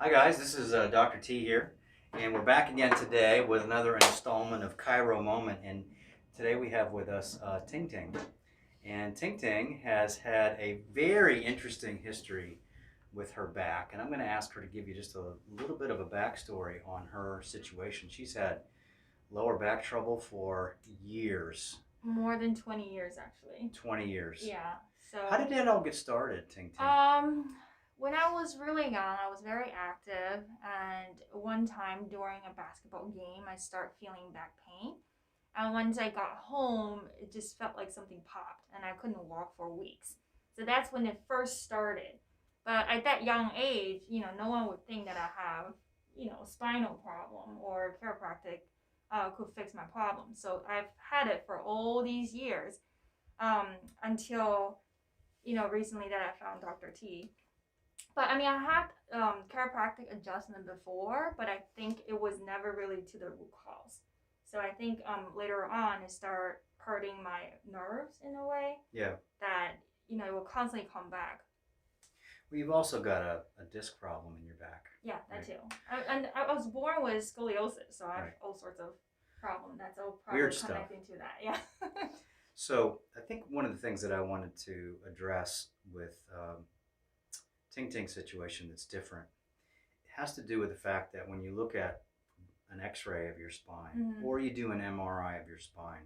Hi guys, this is Dr. T here, and we're back again today with another installment of Chiro Moment. And today we have with us Ting Ting, and Ting Ting has had a very interesting history with her back, and I'm going to ask her to give you just a little bit of a backstory on her situation. She's had lower back trouble for years. More than 20 years, actually. 20 years. Yeah. So. How did that all get started, Ting Ting? When I was really young, I was very active, and one time during a basketball game, I started feeling back pain. And once I got home, it just felt like something popped, and I couldn't walk for weeks. So that's when it first started. But at that young age, no one would think that I have, a spinal problem or chiropractic could fix my problem. So I've had it for all these years until, recently that I found Dr. T. But I mean, I had chiropractic adjustment before, but I think it was never really to the root cause. So I think later on it started hurting my nerves in a way. Yeah. That it will constantly come back. Well, you've also got a disc problem in your back. Yeah, that right? Too. And I was born with scoliosis, so I have right. all sorts of problems. That's all probably weird connecting stuff. To that. Yeah. So I think one of the things that I wanted to address with Ting Ting's situation that's different, it has to do with the fact that when you look at an x-ray of your spine mm-hmm. or you do an MRI of your spine,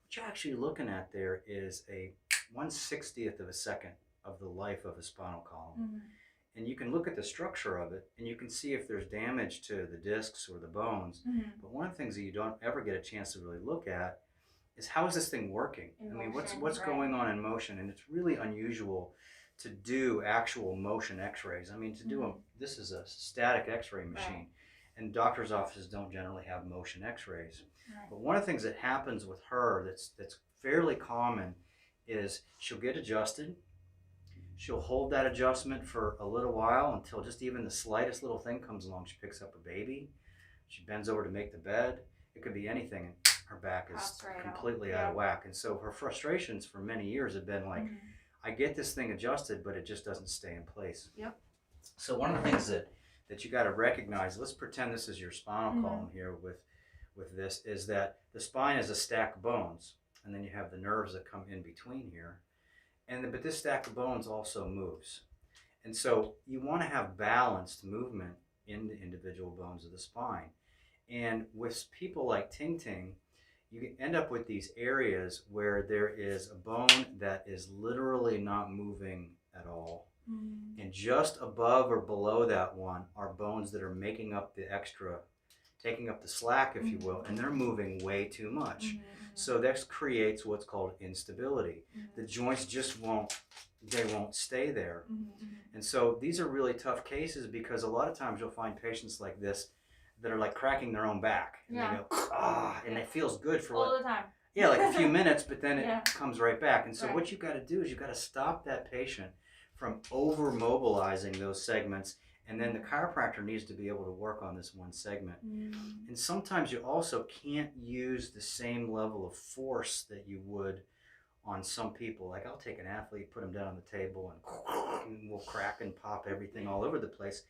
what you're actually looking at there is a 1/60th of a second of the life of a spinal column. Mm-hmm. And you can look at the structure of it and you can see if there's damage to the discs or the bones. Mm-hmm. But one of the things that you don't ever get a chance to really look at is how is this thing working? In I mean, motion, what's right. going on in motion? And it's really unusual to do actual motion x-rays. I mean, to do this is a static x-ray machine. Right. And doctors' offices don't generally have motion x-rays. Right. But one of the things that happens with her that's fairly common is she'll get adjusted. She'll hold that adjustment for a little while until just even the slightest little thing comes along. She picks up a baby. She bends over to make the bed. It could be anything. And her back is right completely out of whack. And so her frustrations for many years have been like, I get this thing adjusted, but it just doesn't stay in place. Yep. So one of the things that you got to recognize, let's pretend this is your spinal column here with this, is that the spine is a stack of bones. And then you have the nerves that come in between here. But this stack of bones also moves. And so you want to have balanced movement in the individual bones of the spine. And with people like Ting Ting, you can end up with these areas where there is a bone that is literally not moving at all. Mm-hmm. And just above or below that one are bones that are making up the extra, taking up the slack, if you will, and they're moving way too much. Mm-hmm. So this creates what's called instability. Mm-hmm. The joints just won't stay there. Mm-hmm. And so these are really tough cases because a lot of times you'll find patients like this that are like cracking their own back. And they go, and it feels good for all the time. Yeah, like a few minutes, but then it comes right back. And so right. what you've got to do is you've got to stop that patient from over mobilizing those segments. And then the chiropractor needs to be able to work on this one segment. Mm-hmm. And sometimes you also can't use the same level of force that you would on some people. Like I'll take an athlete, put them down on the table, and we'll crack and pop everything all over the place.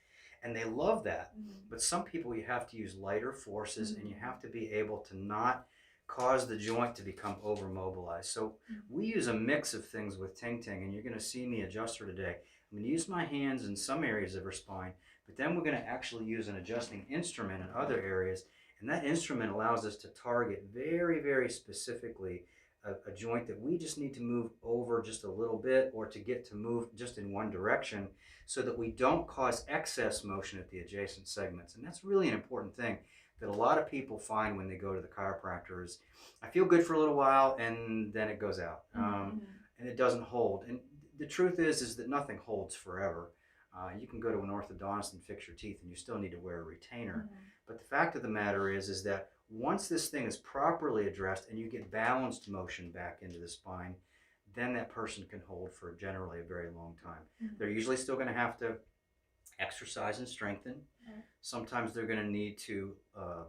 And they love that. Mm-hmm. But some people you have to use lighter forces and you have to be able to not cause the joint to become over mobilized. So we use a mix of things with Ting Ting, and you're going to see me adjust her today. I'm going to use my hands in some areas of her spine, but then we're going to actually use an adjusting instrument in other areas, and that instrument allows us to target very, very specifically a joint that we just need to move over just a little bit or to get to move just in one direction so that we don't cause excess motion at the adjacent segments. And that's really an important thing that a lot of people find when they go to the chiropractor is, I feel good for a little while and then it goes out and it doesn't hold. And the truth is that nothing holds forever. You can go to an orthodontist and fix your teeth and you still need to wear a retainer. But the fact of the matter is that once this thing is properly addressed and you get balanced motion back into the spine, then that person can hold for generally a very long time. They're usually still going to have to exercise and strengthen. Sometimes they're going to need to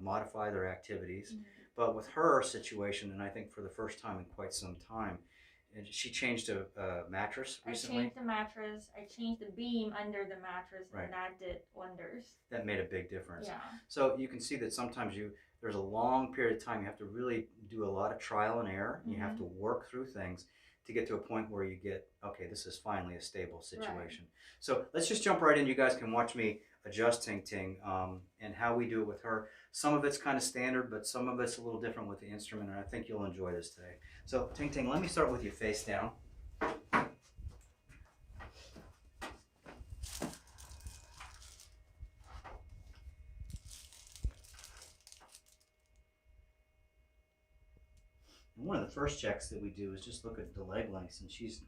modify their activities. But with her situation, and I think for the first time in quite some time, And she changed a mattress recently. I changed the mattress. I changed the beam under the mattress, Right. and that did wonders. That made a big difference. Yeah. So you can see that sometimes there's a long period of time you have to really do a lot of trial and error. You have to work through things to get to a point where you get, okay, this is finally a stable situation. Right. So let's just jump right in. You guys can watch me adjust Ting Ting and how we do it with her. Some of it's kind of standard, but some of it's a little different with the instrument, and I think you'll enjoy this today. So Ting Ting, let me start with you face down. And one of the first checks that we do is just look at the leg lengths, and she's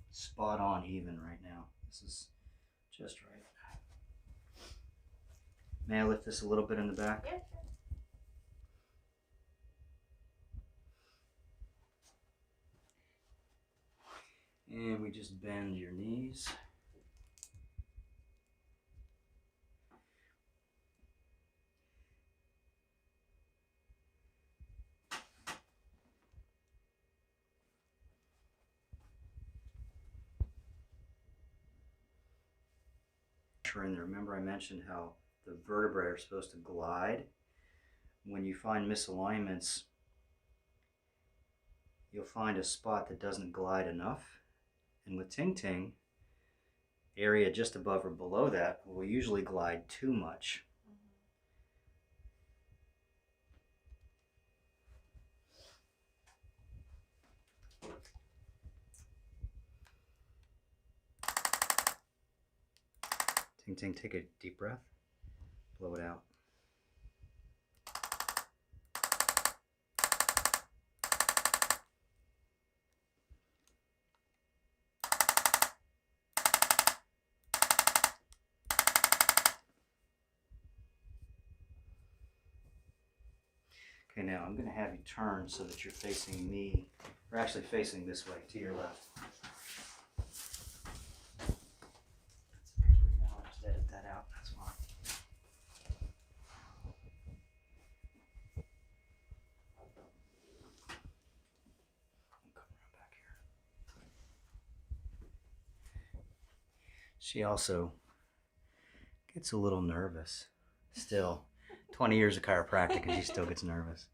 spot on even right now. This is just right. May I lift this a little bit in the back? Yeah, sure. And we just bend your knees. In there. Remember I mentioned how the vertebrae are supposed to glide. When you find misalignments, you'll find a spot that doesn't glide enough. And with Ting Ting, area just above or below that will usually glide too much. Ting Ting, take a deep breath, blow it out. Okay, now I'm going to have you turn so that you're facing me, or actually facing this way, to your left. I'll just edit that out, that's fine. I'll come around back here. She also gets a little nervous still. 20 years of chiropractic and she still gets nervous.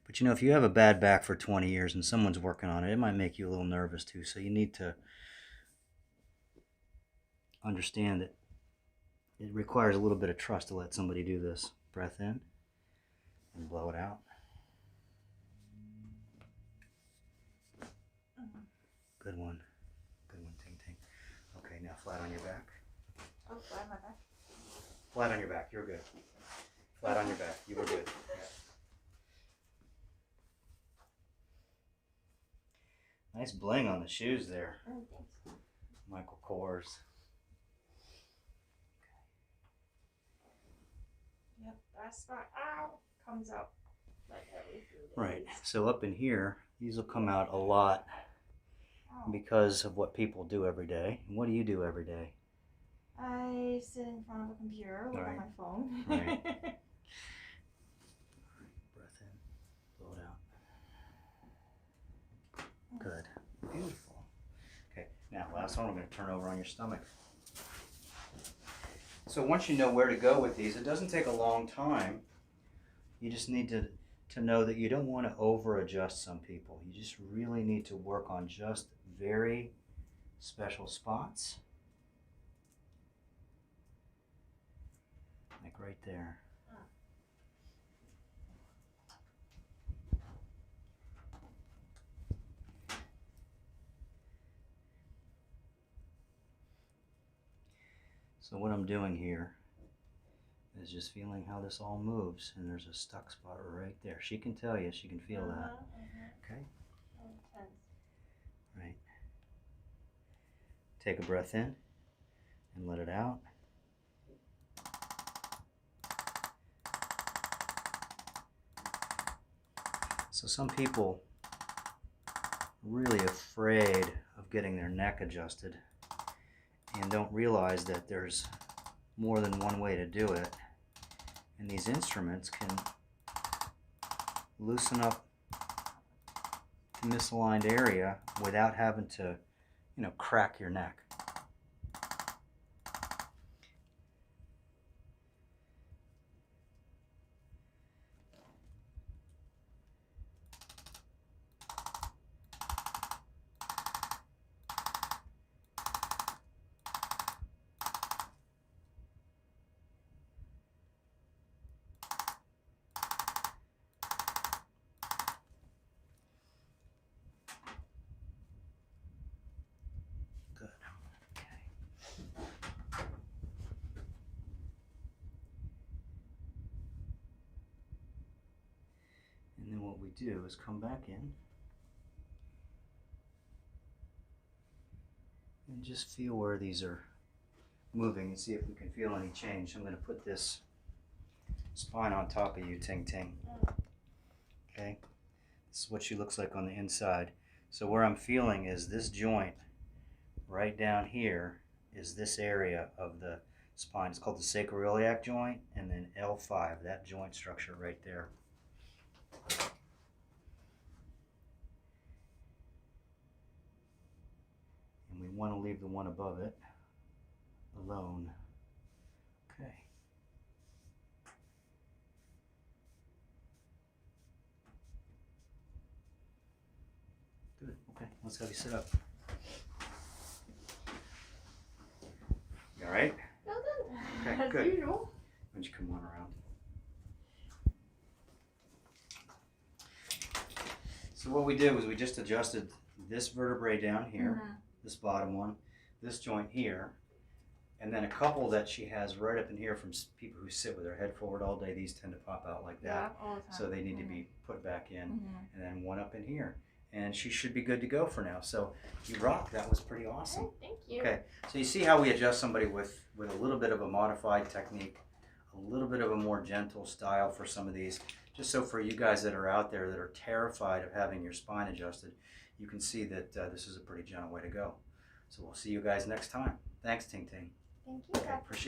But you know, if you have a bad back for 20 years and someone's working on it, it might make you a little nervous too. So you need to understand that it requires a little bit of trust to let somebody do this. Breath in and blow it out. Good one. Good one, Ting Ting. Okay, now flat on your back. Oh, flat on my back. Flat on your back, you're good. Flat on your back, you were good. Yeah. Nice bling on the shoes there. Oh, thanks. Michael Kors. Yep, that spot, ow, comes out like every few days. Right, so up in here, these will come out a lot because of what people do every day. And what do you do every day? I sit in front of a computer, look at my phone. Right. Breath in, blow it out. Good. Beautiful. Okay, now last one, we're going to turn over on your stomach. So once you know where to go with these, it doesn't take a long time. You just need to know that you don't want to over adjust some people. You just really need to work on just very special spots. Like right there. So what I'm doing here is just feeling how this all moves, and there's a stuck spot right there. She can tell you, she can feel that. Okay? Right. Take a breath in and let it out. So some people are really afraid of getting their neck adjusted and don't realize that there's more than one way to do it. And these instruments can loosen up the misaligned area without having to, crack your neck. Good. Okay. And then what we do is come back in and just feel where these are moving and see if we can feel any change. I'm going to put this spine on top of you, Ting Ting. Okay? This is what she looks like on the inside. So where I'm feeling is this joint right down here is this area of the spine. It's called the sacroiliac joint, and then L5, that joint structure right there. And we want to leave the one above it alone. Okay. Good. Okay, let's have you sit up. You all right? Well done. Okay, As good. usual. Why don't you come on around? So what we did was we just adjusted this vertebrae down here, this bottom one, this joint here, and then a couple that she has right up in here from people who sit with their head forward all day. These tend to pop out like that. Yeah, all the time. So they need to be put back in. And then one up in here. And she should be good to go for now. So you rock. That was pretty awesome. Oh, thank you. Okay, so you see how we adjust somebody with a little bit of a modified technique, a little bit of a more gentle style for some of these, just so for you guys that are out there that are terrified of having your spine adjusted, you can see that this is a pretty gentle way to go. So we'll see you guys next time. Thanks, Ting Ting. Thank you. Okay, appreciate it.